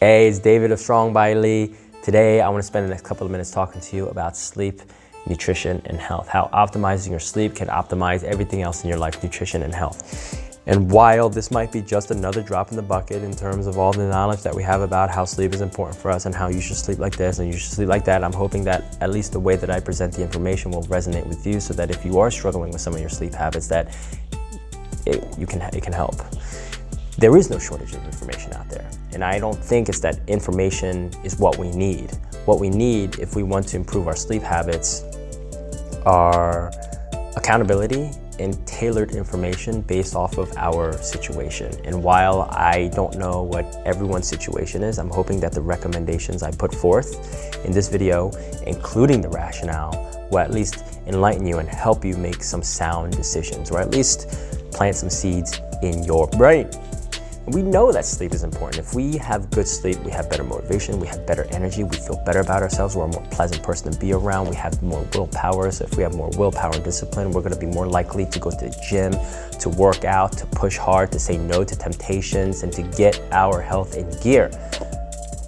Hey, it's David of Strong by Lee. Today, I want to spend the next couple of minutes talking to you about sleep, nutrition, and health. How optimizing your sleep can optimize everything else in your life, nutrition and health. And while this might be just another drop in the bucket in terms of all the knowledge that we have about how sleep is important for us and how you should sleep like this and you should sleep like that, I'm hoping that at least the way that I present the information will resonate with you so that if you are struggling with some of your sleep habits, that it can help. There is no shortage of information out there. And I don't think it's that information is what we need. What we need if we want to improve our sleep habits are accountability and tailored information based off of our situation. And while I don't know what everyone's situation is, I'm hoping that the recommendations I put forth in this video, including the rationale, will at least enlighten you and help you make some sound decisions, or at least plant some seeds in your brain. We know that sleep is important. If we have good sleep, we have better motivation, we have better energy, we feel better about ourselves, we're a more pleasant person to be around, we have more willpower. So if we have more willpower and discipline, we're gonna be more likely to go to the gym, to work out, to push hard, to say no to temptations, and to get our health in gear.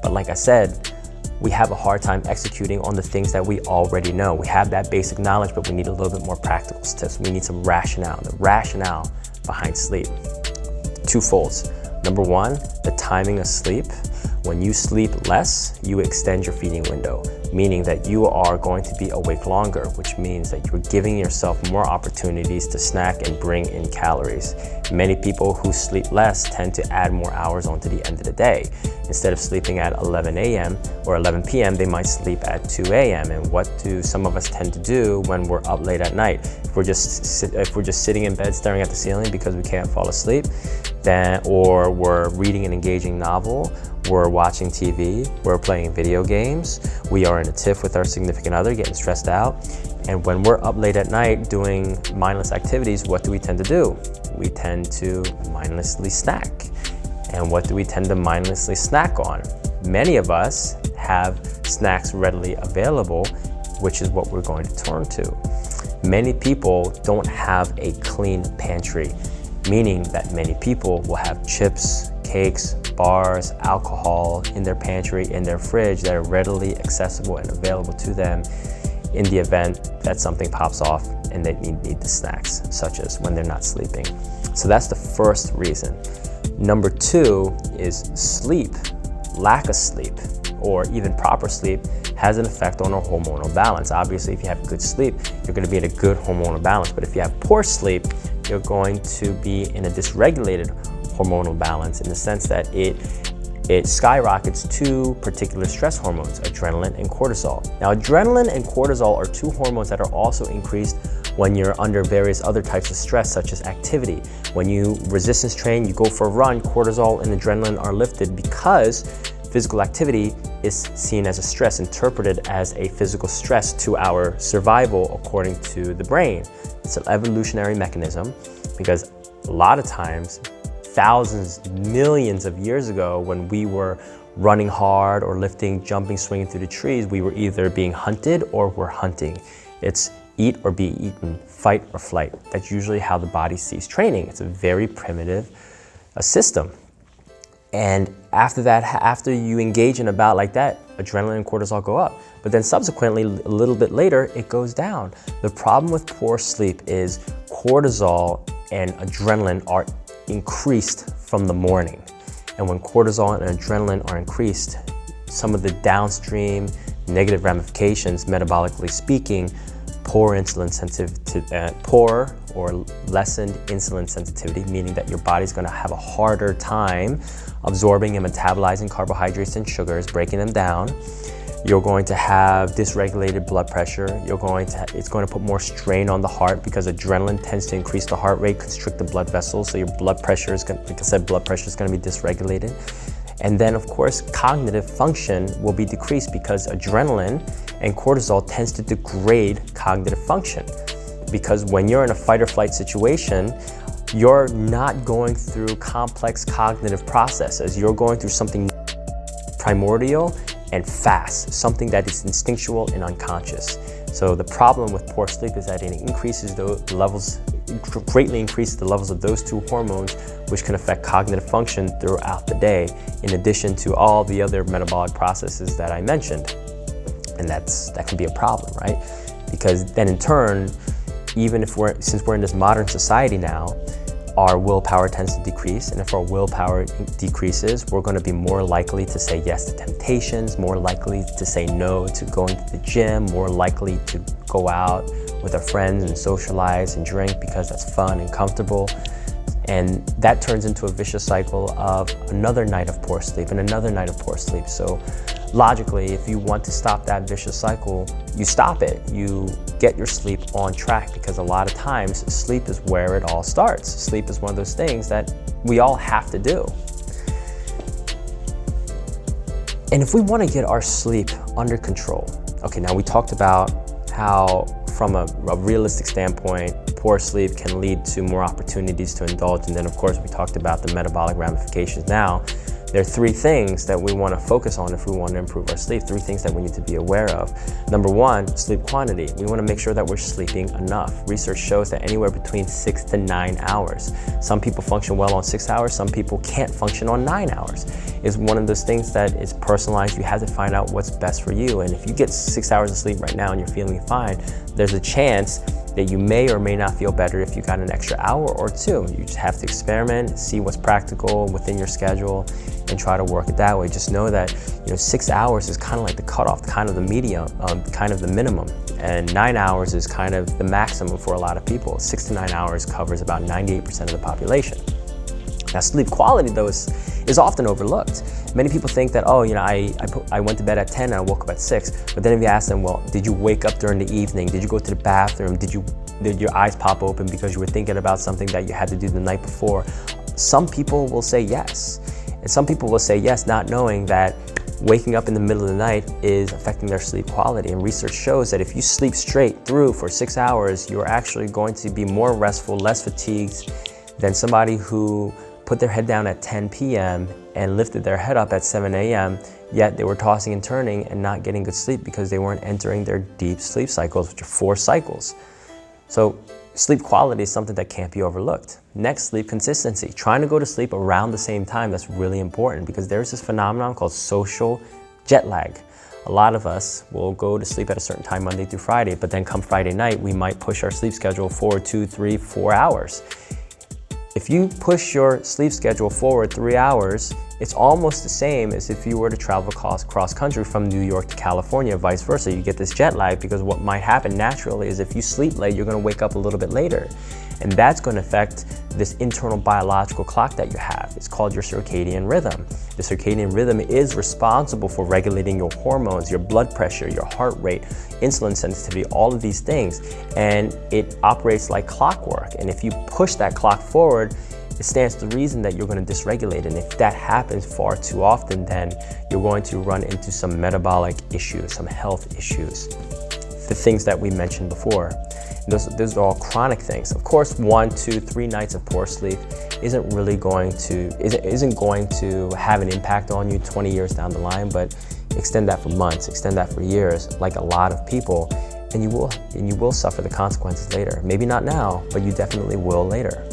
But like I said, we have a hard time executing on the things that we already know. We have that basic knowledge, but we need a little bit more practical steps. We need some rationale, the rationale behind sleep. Twofolds. Number one, the timing of sleep. When you sleep less, you extend your feeding window, meaning that you are going to be awake longer, which means that you're giving yourself more opportunities to snack and bring in calories. Many people who sleep less tend to add more hours onto the end of the day. Instead of sleeping at 11 a.m. or 11 p.m., they might sleep at 2 a.m. And what do some of us tend to do when we're up late at night? If we're just sitting in bed staring at the ceiling because we can't fall asleep, or we're reading an engaging novel, we're watching TV, we're playing video games, we are in a tiff with our significant other, getting stressed out. And when we're up late at night doing mindless activities, what do we tend to do? We tend to mindlessly snack. And what do we tend to mindlessly snack on? Many of us have snacks readily available, which is what we're going to turn to. Many people don't have a clean pantry, meaning that many people will have chips, cakes, bars, alcohol in their pantry, in their fridge that are readily accessible and available to them in the event that something pops off and they need the snacks, such as when they're not sleeping. So that's the first reason. Number two is sleep. Lack of sleep, or even proper sleep, has an effect on our hormonal balance. Obviously, if you have good sleep, you're going to be in a good hormonal balance. But if you have poor sleep, you're going to be in a dysregulated hormonal balance in the sense that it skyrockets two particular stress hormones, adrenaline and cortisol. Now, adrenaline and cortisol are two hormones that are also increased when you're under various other types of stress, such as activity. When you resistance train, you go for a run, cortisol and adrenaline are lifted because physical activity is seen as a stress, interpreted as a physical stress to our survival according to the brain. It's an evolutionary mechanism because a lot of times, thousands, millions of years ago, when we were running hard or lifting, jumping, swinging through the trees, we were either being hunted or we're hunting. It's eat or be eaten, fight or flight. That's usually how the body sees training. It's a very primitive system. And after that, after you engage in a bout like that, adrenaline and cortisol go up. But then subsequently, a little bit later, it goes down. The problem with poor sleep is cortisol and adrenaline are increased from the morning. And when cortisol and adrenaline are increased, some of the downstream negative ramifications, metabolically speaking, poor or lessened insulin sensitivity, meaning that your body's gonna have a harder time absorbing and metabolizing carbohydrates and sugars, breaking them down. You're going to have dysregulated blood pressure. It's going to put more strain on the heart because adrenaline tends to increase the heart rate, constrict the blood vessels. So your blood pressure is, like I said, blood pressure is going to be dysregulated. And then of course, cognitive function will be decreased because adrenaline and cortisol tends to degrade cognitive function. Because when you're in a fight or flight situation, you're not going through complex cognitive processes. You're going through something primordial and fast, something that is instinctual and unconscious. So the problem with poor sleep is that it increases the levels greatly increases the levels of those two hormones, which can affect cognitive function throughout the day, in addition to all the other metabolic processes that I mentioned. And that can be a problem, right? Because then in turn, even if since we're in this modern society now, our willpower tends to decrease. And if our willpower decreases, we're going to be more likely to say yes to temptations, more likely to say no to going to the gym, more likely to go out with our friends and socialize and drink because that's fun and comfortable. And that turns into a vicious cycle of another night of poor sleep and another night of poor sleep. So logically, if you want to stop that vicious cycle, you stop it. You get your sleep on track, because a lot of times sleep is where it all starts. Sleep is one of those things that we all have to do. And if we want to get our sleep under control, okay, now we talked about how from a realistic standpoint, poor sleep can lead to more opportunities to indulge. And then of course we talked about the metabolic ramifications. Now, there are three things that we want to focus on if we want to improve our sleep, three things that we need to be aware of. Number one, sleep quantity. We want to make sure that we're sleeping enough. Research shows that anywhere between 6 to 9 hours. Some people function well on 6 hours, some people can't function on 9 hours. It's one of those things that is personalized. You have to find out what's best for you. And if you get 6 hours of sleep right now and you're feeling fine, there's a chance that you may or may not feel better if you got an extra hour or two. You just have to experiment, see what's practical within your schedule, and try to work it that way. Just know that 6 hours is kind of like the cutoff, kind of the medium, kind of the minimum, and 9 hours is kind of the maximum for a lot of people. 6 to 9 hours covers about 98% of the population. Now, sleep quality, though, is often overlooked. Many people think that, oh, I went to bed at 10 and I woke up at 6. But then if you ask them, well, did you wake up during the evening? Did you go to the bathroom? Did your eyes pop open because you were thinking about something that you had to do the night before? Some people will say yes. And some people will say yes, not knowing that waking up in the middle of the night is affecting their sleep quality. And research shows that if you sleep straight through for 6 hours, you're actually going to be more restful, less fatigued than somebody who put their head down at 10 p.m. and lifted their head up at 7 a.m., yet they were tossing and turning and not getting good sleep because they weren't entering their deep sleep cycles, which are 4 cycles. So sleep quality is something that can't be overlooked. Next, sleep consistency. Trying to go to sleep around the same time, that's really important, because there's this phenomenon called social jet lag. A lot of us will go to sleep at a certain time Monday through Friday, but then come Friday night, we might push our sleep schedule forward 2, 3, 4 hours. If you push your sleep schedule forward 3 hours, it's almost the same as if you were to travel cross country from New York to California, vice versa. You get this jet lag, because what might happen naturally is if you sleep late, you're going to wake up a little bit later. And that's going to affect this internal biological clock that you have. It's called your circadian rhythm. The circadian rhythm is responsible for regulating your hormones, your blood pressure, your heart rate, insulin sensitivity, all of these things. And it operates like clockwork. And if you push that clock forward, it stands to reason that you're going to dysregulate. And if that happens far too often, then you're going to run into some metabolic issues, some health issues. The things that we mentioned before. Those are all chronic things. Of course, 1, 2, 3 nights of poor sleep isn't going to have an impact on you 20 years down the line, but extend that for months, extend that for years, like a lot of people, and you will suffer the consequences later. Maybe not now, but you definitely will later.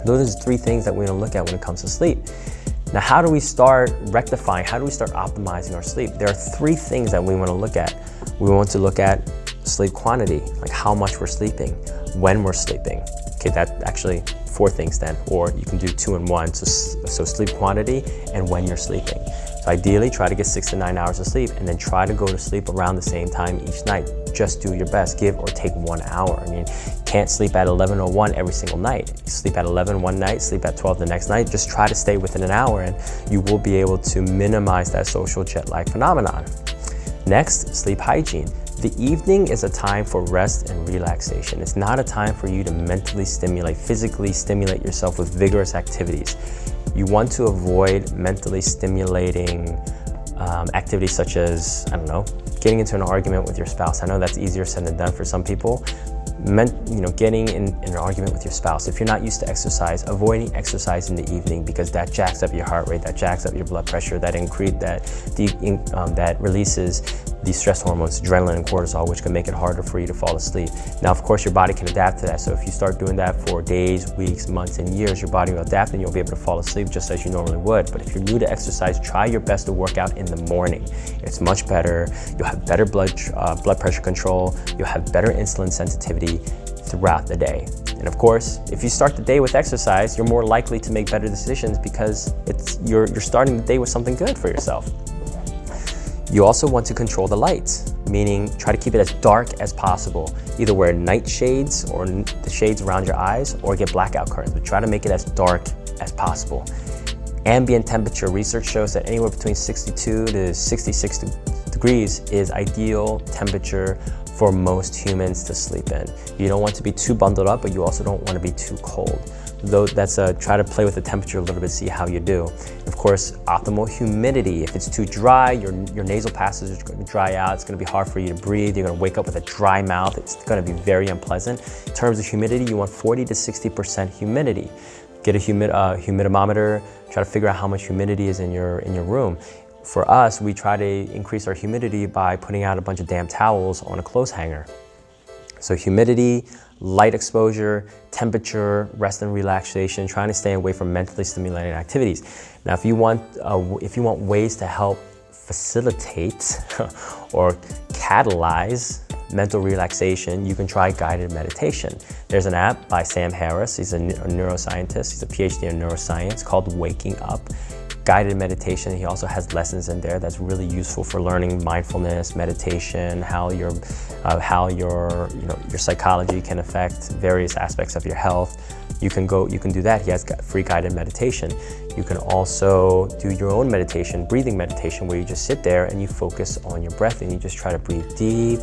Those are 3 things that we're going to look at when it comes to sleep. Now, how do we start rectifying? How do we start optimizing our sleep? There are 3 things that we want to look at. We want to look at sleep quantity, like how much we're sleeping, when we're sleeping. Okay, that's actually 4 things then, or you can do 2 in 1. So sleep quantity and when you're sleeping. So ideally, try to get 6 to 9 hours of sleep, and then try to go to sleep around the same time each night. Just do your best, give or take 1 hour. I mean, can't sleep at 11:01 every single night. You sleep at 11 one night, sleep at 12 the next night. Just try to stay within an hour, and you will be able to minimize that social jet lag phenomenon. Next, sleep hygiene. The evening is a time for rest and relaxation. It's not a time for you to mentally physically stimulate yourself with vigorous activities. You want to avoid mentally stimulating activities such as, getting into an argument with your spouse. I know that's easier said than done for some people. Getting in an argument with your spouse. If you're not used to exercise, avoiding exercise in the evening, because that jacks up your heart rate, that jacks up your blood pressure, that releases these stress hormones, adrenaline and cortisol, which can make it harder for you to fall asleep. Now, of course, your body can adapt to that. So if you start doing that for days, weeks, months, and years, your body will adapt and you'll be able to fall asleep just as you normally would. But if you're new to exercise, try your best to work out in the morning. It's much better. You'll have better blood pressure control. You'll have better insulin sensitivity throughout the day. And of course, if you start the day with exercise, you're more likely to make better decisions because you're starting the day with something good for yourself. You also want to control the lights, meaning try to keep it as dark as possible. Either wear night shades or the shades around your eyes or get blackout curtains, but try to make it as dark as possible. Ambient temperature research shows that anywhere between 62 to 66 degrees is ideal temperature for most humans to sleep in. You don't want to be too bundled up, but you also don't want to be too cold. Though try to play with the temperature a little bit, see how you do. Of course, optimal humidity. If it's too dry, your nasal passages are going to dry out. It's going to be hard for you to breathe. You're going to wake up with a dry mouth. It's going to be very unpleasant. In terms of humidity, you want 40 to 60% humidity. Get a humidimeter. Try to figure out how much humidity is in your room. For us, we try to increase our humidity by putting out a bunch of damp towels on a clothes hanger. So humidity, light exposure, temperature, rest and relaxation, trying to stay away from mentally stimulating activities. Now, if you want ways to help facilitate or catalyze mental relaxation, you can try guided meditation. There's an app by Sam Harris. He's a neuroscientist. He's a PhD in neuroscience called Waking Up. Guided meditation. He also has lessons in there that's really useful for learning mindfulness, meditation, how your psychology can affect various aspects of your health. You can do that. He has free guided meditation. You can also do your own meditation, breathing meditation, where you just sit there and you focus on your breath and you just try to breathe deep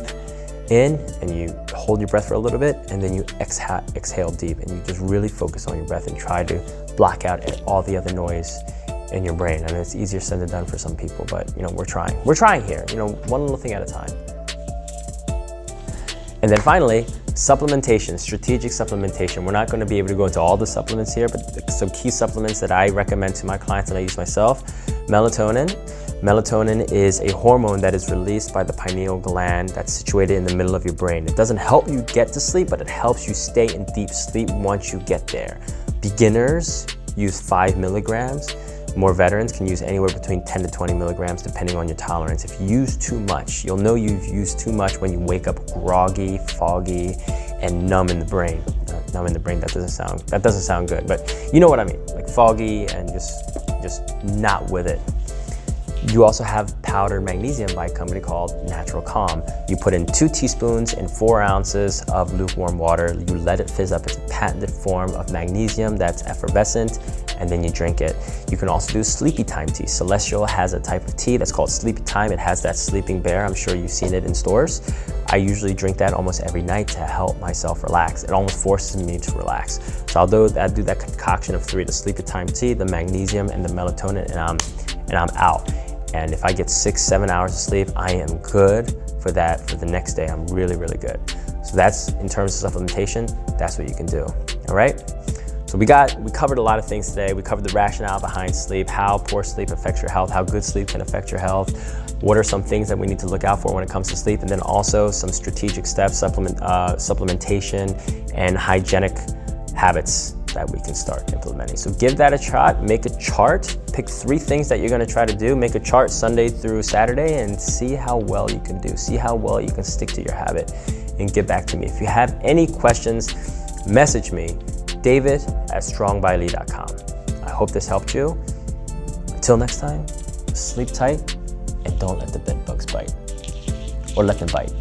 in and you hold your breath for a little bit and then you exhale deep and you just really focus on your breath and try to block out all the other noise in your brain. I know it's easier said than done for some people, but we're trying. We're trying here, one little thing at a time. And then finally, supplementation, strategic supplementation. We're not going to be able to go into all the supplements here, but some key supplements that I recommend to my clients and I use myself. Melatonin. Melatonin is a hormone that is released by the pineal gland that's situated in the middle of your brain. It doesn't help you get to sleep, but it helps you stay in deep sleep once you get there. Beginners use 5 milligrams. More veterans can use anywhere between 10 to 20 milligrams depending on your tolerance. If you use too much, you'll know you've used too much when you wake up groggy, foggy, and numb in the brain. Numb in the brain, that doesn't sound good, but you know what I mean, like foggy and just not with it. You also have powdered magnesium by a company called Natural Calm. You put in 2 teaspoons in 4 ounces of lukewarm water. You let it fizz up. It's a patented form of magnesium that's effervescent, and then you drink it. You can also do sleepy time tea. Celestial has a type of tea that's called sleepy time. It has that sleeping bear. I'm sure you've seen it in stores. I usually drink that almost every night to help myself relax. It almost forces me to relax. So I'll do that concoction of 3, the sleepy time tea, the magnesium, and the melatonin, and I'm out. And if I get 6-7 hours of sleep, I am good for that. For the next day, I'm really, really good. So that's, in terms of supplementation, that's what you can do, all right? So we covered a lot of things today. We covered the rationale behind sleep, how poor sleep affects your health, how good sleep can affect your health, what are some things that we need to look out for when it comes to sleep, and then also some strategic steps, supplementation, and hygienic habits that we can start implementing. So give that a shot, make a chart, pick 3 things that you're gonna try to do, make a chart Sunday through Saturday and see how well you can do, see how well you can stick to your habit, and get back to me. If you have any questions, message me, david@strongbylee.com. I hope this helped you. Until next time, sleep tight and don't let the bed bugs bite, or let them bite.